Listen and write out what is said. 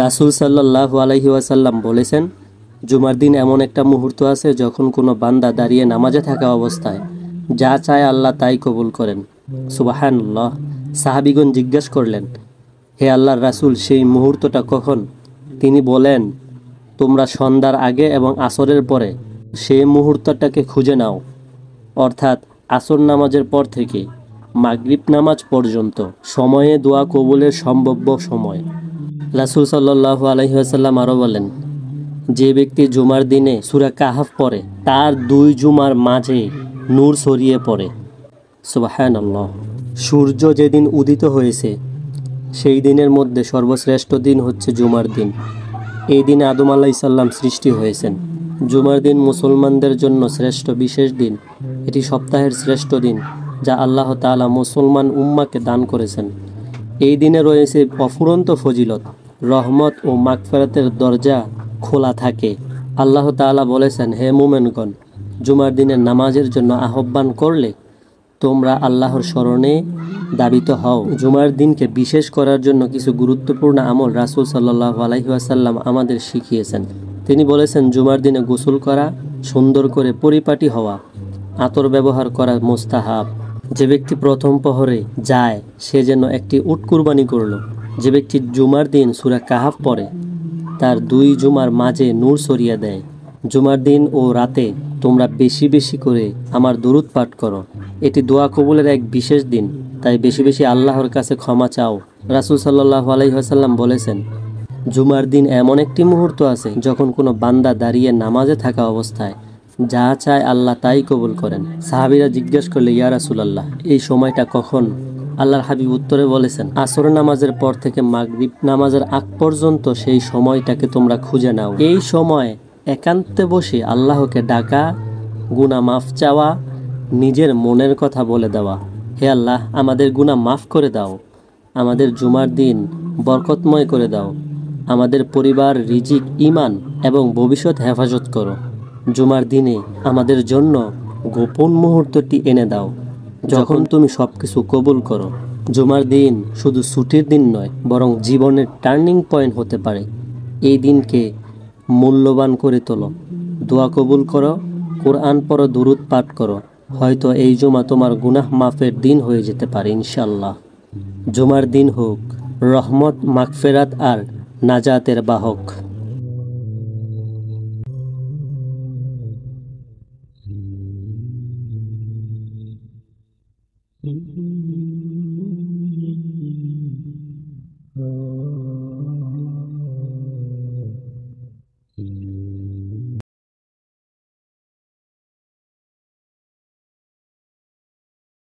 রাসূল সাল্লাল্লাহু আলাইহি ওয়াসাল্লাম বলেছেন, জুমার দিন এমন একটা মুহূর্ত আছে যখন কোনো বান্দা দাঁড়িয়ে নামাজে থাকা অবস্থায় যা চায় আল্লাহ তাই কবুল করেন। সুবহানাল্লাহ। সাহাবীগণ জিজ্ঞাসা করলেন, হে আল্লাহর রাসূল, সেই মুহূর্তটা কখন? তিনি বলেন, তোমরা সন্ধ্যার আগে এবং আসরের পরে সেই মুহূর্তটাকে খুঁজে নাও, অর্থাৎ আসর নামাজের পর থেকে মাগরিব নামাজ পর্যন্ত সময়ে দোয়া কবুলের সম্ভাব্য সময়। রাসূল সাল্লাল্লাহু আলাইহি ওয়াসাল্লাম আরও বলেন, যে ব্যক্তি জুমার দিনে সূরা কাহাফ পড়ে তার 2 জুমার মাঝে নূর ছড়িয়ে পড়ে। সুবহানাল্লাহ। সূর্য যেদিন উদিত হয়েছে সেই দিনের মধ্যে সর্বশ্রেষ্ঠ দিন হচ্ছে জুমার দিন। এই দিনে আদম আলাইহিস সালাম সৃষ্টি হয়েছেন। জুমার দিন মুসলমানদের জন্য শ্রেষ্ঠ বিশেষ দিন। এটি সপ্তাহের শ্রেষ্ঠ দিন যা আল্লাহ তাআলা মুসলমান উম্মাকে দান করেছেন। এই দিনে রয়েছে অফুরন্ত ফজিলত, রহমত ও মাগফিরাতের দরজা খোলা থাকে। আল্লাহ তাআলা বলেছেন, হে মুমিনগণ, জুমার দিনের নামাজের জন্য আহ্বান করলে তোমরা আল্লাহর স্মরণে দাবিত হও। জুমার দিনকে বিশেষ করার জন্য কিছু গুরুত্বপূর্ণ আমল রাসূল সাল্লাল্লাহু আলাইহি ওয়াসাল্লাম আমাদের শিখিয়েছেন। তিনি বলেছেন, জুমার দিনে গোসল করা, সুন্দর করে পরিপাটি হওয়া, আতর ব্যবহার করা মুস্তাহাব। যে ব্যক্তি প্রথম প্রহরে যায় সে যেন একটি উট কুরবানি করলো। যে ব্যক্তি জুমার দিন সূরা কাহাফ পড়ে তার 2 জুমার মাঝে নূর ছড়িয়ে দেয়। জুমার দিন ও রাতে তোমরা বেশি বেশি করে আমার দরুদ পাঠ করো। এটি দোয়া কবুলের এক বিশেষ দিন, তাই বেশি বেশি আল্লাহর কাছে ক্ষমা চাও। রাসূল সাল্লাল্লাহু আলাইহি ওয়াসাল্লাম বলেছেন, জুমার দিন এমন একটি মুহূর্ত আছে যখন কোনো বান্দা দাঁড়িয়ে নামাজে থাকা অবস্থায় যা চায় আল্লাহ তাই কবুল করেন। সাহাবীরা জিজ্ঞেস করলে, ইয়া রাসূলুল্লাহ, এই সময়টা কখন? আল্লাহর হাবিব উত্তরে বলেছেন, আসর নামাজের পর থেকে মাগরিব নামাজের আগ পর্যন্ত সেই সময়টাকে তোমরা খুঁজে নাও। এই সময় একান্তে বসে আল্লাহকে ডাকা, গুনাহ মাফ চাওয়া, নিজের মনের কথা বলে দেওয়া। হে আল্লাহ, আমাদের গুনাহ মাফ করে দাও, আমাদের জুমার দিন বরকতময় করে দাও, আমাদের পরিবার, রিজিক, ঈমান এবং ভবিষ্যৎ হেফাজত করো। জুমার দিনে আমাদের জন্য গোপন মুহূর্তটি এনে দাও যখন তুমি সবকিছু কবুল করো। জুমার দিন শুধু ছুটির দিন নয়, বরং জীবনের টার্নিং পয়েন্ট হতে পারে। এই দিনকে মূল্যবান করে তোলো, দোয়া কবুল করো, কোরআন পড়ো, দুরূদ পাঠ করো। হয়তো এই জুমা তোমার গুনাহ মাফের দিন হয়ে যেতে পারে ইনশাআল্লাহ। জুমার দিন হোক রহমত, মাগফিরাত আর নাজাতের বাহক।